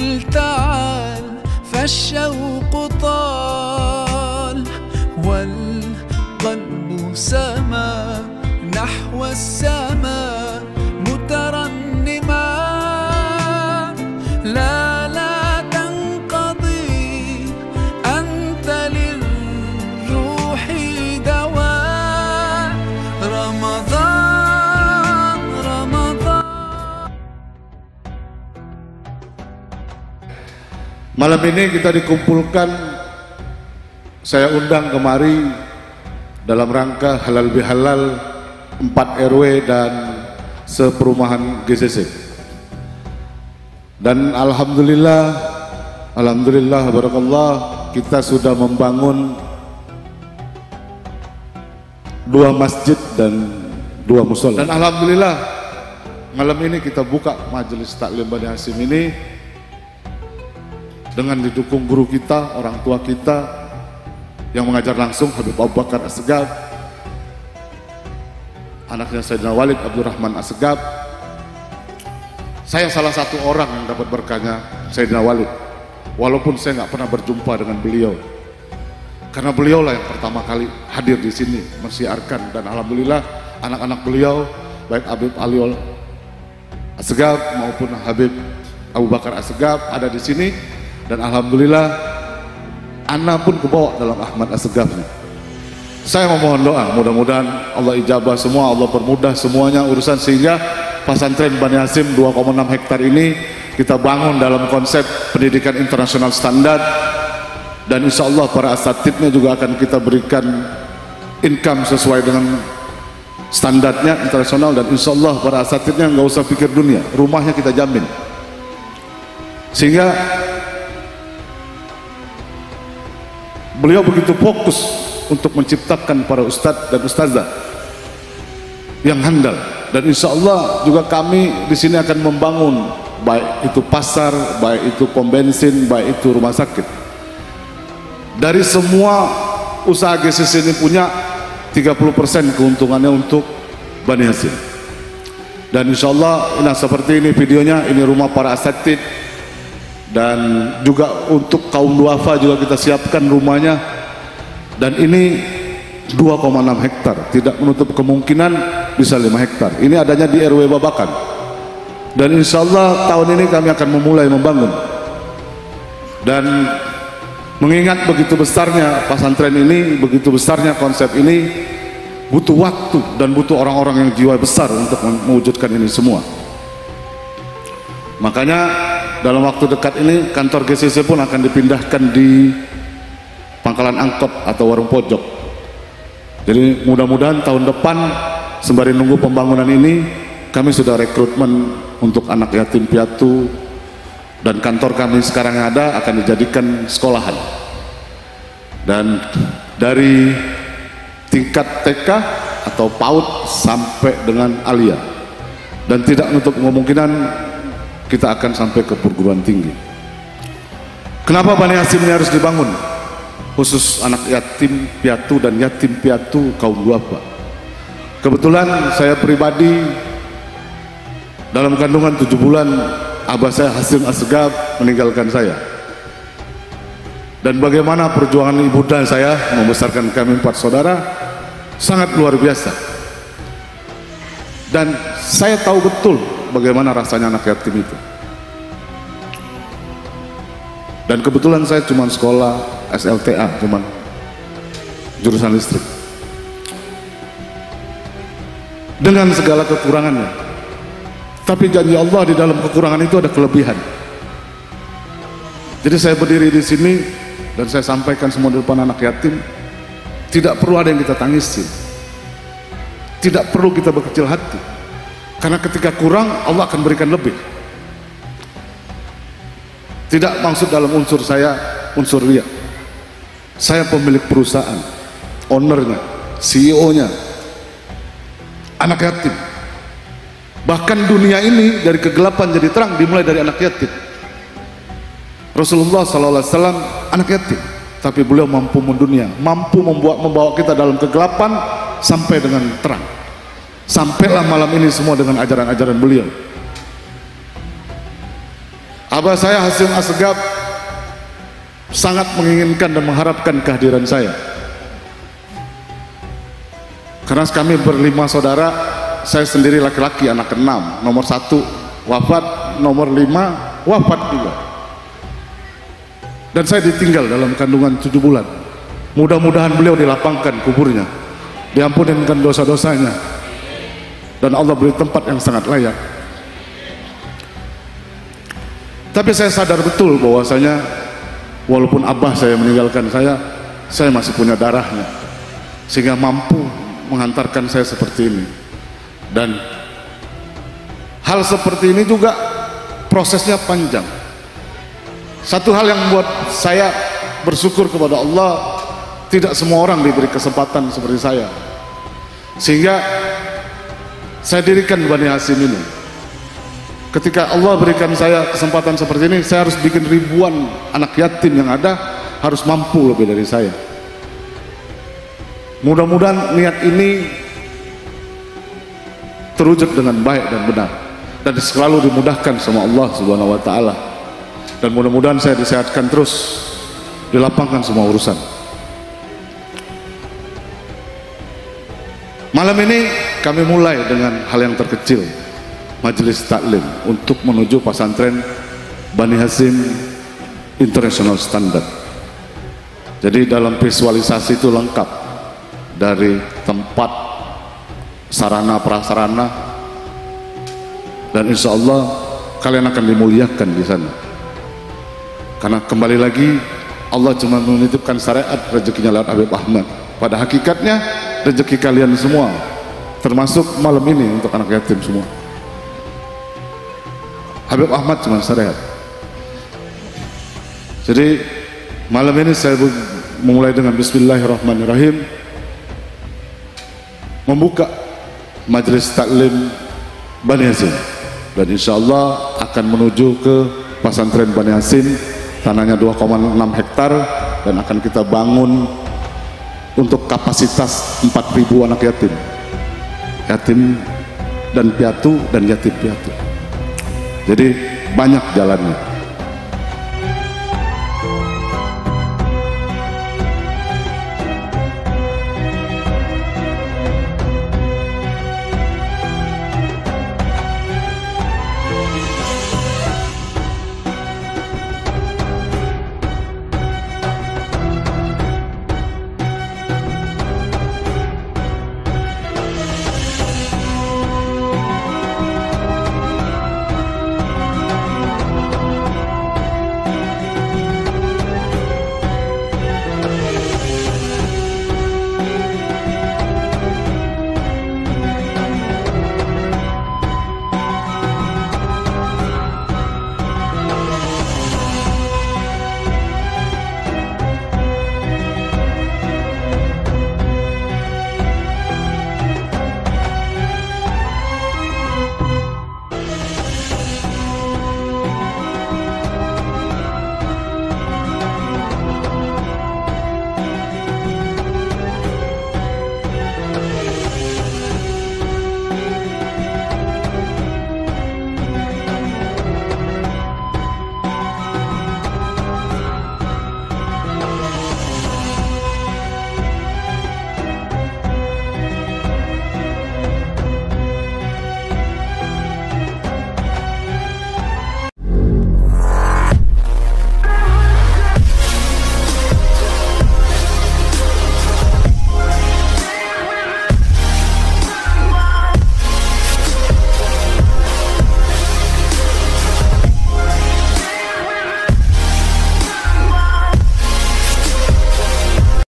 قل تعال فالشوق طال والقلب سما نحو السماء مترنما لا تنقضي أنت للروح دواء رمضان رمضان. Malam ini kita dikumpulkan, saya undang kemari dalam rangka halal bihalal 4 RW dan seperumahan GCC. Dan alhamdulillah barakallah, kita sudah membangun 2 masjid dan 2 musola. Dan alhamdulillah malam ini kita buka majelis taklim Bani Hasyim ini dengan didukung guru kita, orang tua kita yang mengajar langsung, Habib Abu Bakar Assegaf, anaknya Sayyidina Walid Abdurrahman Assegaf. Saya salah satu orang yang dapat berkahnya Sayyidina Walid, walaupun saya nggak pernah berjumpa dengan beliau, karena beliau lah yang pertama kali hadir di sini mensiarkan. Dan alhamdulillah anak-anak beliau, baik Habib Ali Assegaf maupun Habib Abu Bakar Assegaf ada di sini. Dan alhamdulillah ana pun kebawa dalam Ahmad Assegaf nih. Saya memohon doa, mudah-mudahan Allah ijabah semua, Allah permudah semuanya urusan, sehingga pesantren Bani Hasyim 2,6 hektar ini kita bangun dalam konsep pendidikan internasional standar. Dan insya Allah para asatidnya juga akan kita berikan income sesuai dengan standarnya internasional. Dan insya Allah para asatidnya nggak usah pikir dunia, rumahnya kita jamin. Sehingga beliau begitu fokus untuk menciptakan para ustadz dan ustazah yang handal. Dan insya Allah juga kami di sini akan membangun, baik itu pasar, baik itu pom bensin, baik itu rumah sakit. Dari semua usaha GCC ini punya 30% keuntungannya untuk Bani Hasyim. Dan insya Allah ini seperti ini videonya, ini rumah para asatid. Dan juga untuk kaum duafa juga kita siapkan rumahnya. Dan ini 2,6 hektar, tidak menutup kemungkinan bisa 5 hektar. Ini adanya di RW Babakan. Dan insya Allah tahun ini kami akan memulai membangun. Dan mengingat begitu besarnya pesantren ini, begitu besarnya konsep ini, butuh waktu dan butuh orang-orang yang jiwa besar untuk mewujudkan ini semua. Makanya dalam waktu dekat ini kantor GCC pun akan dipindahkan di pangkalan angkot atau warung pojok. Jadi mudah-mudahan tahun depan sembari nunggu pembangunan ini, kami sudah rekrutmen untuk anak yatim piatu. Dan kantor kami sekarang yang ada akan dijadikan sekolahan. Dan dari tingkat TK atau PAUD sampai dengan alia. Dan tidak menutup kemungkinan kita akan sampai ke perguruan tinggi. Kenapa Bani Hasyim ini harus dibangun? Khusus anak yatim piatu dan yatim piatu kaum duafa. Kebetulan saya pribadi dalam kandungan 7 bulan abah saya Hasyim Assegaf meninggalkan saya. Dan bagaimana perjuangan ibunda saya membesarkan kami 4 saudara sangat luar biasa. Dan saya tahu betul bagaimana rasanya anak yatim itu. Dan kebetulan saya cuma sekolah SLTA, cuma jurusan listrik. Dengan segala kekurangannya. Tapi janji Allah di dalam kekurangan itu ada kelebihan. Jadi saya berdiri di sini dan saya sampaikan semua di depan anak yatim, tidak perlu ada yang kita tangisi. Tidak perlu kita berkecil hati. Karena ketika kurang, Allah akan berikan lebih. Tidak maksud dalam unsur saya, unsur riya. Saya pemilik perusahaan, ownernya, CEO-nya, anak yatim. Bahkan dunia ini dari kegelapan jadi terang dimulai dari anak yatim. Rasulullah SAW anak yatim, tapi beliau mampu mendunia, mampu membawa kita dalam kegelapan sampai dengan terang. Sampailah malam ini semua dengan ajaran-ajaran beliau. Abah saya Hasyim Assegaf sangat menginginkan dan mengharapkan kehadiran saya, karena kami berlima saudara. Saya sendiri laki-laki, anak ke-6, nomor 1 wafat, nomor 5 wafat juga, dan saya ditinggal dalam kandungan 7 bulan. Mudah-mudahan beliau dilapangkan kuburnya, diampunkan dosa-dosanya, dan Allah beri tempat yang sangat layak. Tapi saya sadar betul bahwasanya walaupun abah saya meninggalkan saya masih punya darahnya, sehingga mampu menghantarkan saya seperti ini. Dan hal seperti ini juga prosesnya panjang. Satu hal yang membuat saya bersyukur kepada Allah, tidak semua orang diberi kesempatan seperti saya, sehingga saya dirikan Bani Hasyim ini. Ketika Allah berikan saya kesempatan seperti ini, saya harus bikin ribuan anak yatim yang ada harus mampu lebih dari saya. Mudah-mudahan niat ini terwujud dengan baik dan benar, dan selalu dimudahkan sama Allah Subhanahu wa Ta'ala, dan mudah-mudahan saya disehatkan terus, dilapangkan semua urusan. Malam ini kami mulai dengan hal yang terkecil, majelis taklim untuk menuju pesantren Bani Hasyim International Standard. Jadi dalam visualisasi itu lengkap, dari tempat, sarana prasarana, dan insya Allah kalian akan dimuliakan di sana. Karena kembali lagi Allah cuma menitipkan syariat, rezekinya lewat Habib Ahmad. Pada hakikatnya rezeki kalian semua, termasuk malam ini untuk anak yatim semua, Habib Ahmad cuma syariat. Jadi malam ini saya memulai dengan Bismillahirrahmanirrahim, membuka majelis taklim Bani Hasyim, dan insya Allah akan menuju ke pesantren Bani Hasyim. Tanahnya 2,6 hektar, dan akan kita bangun untuk kapasitas 4.000 anak yatim, dan piatu dan yatim piatu. Jadi banyak jalannya.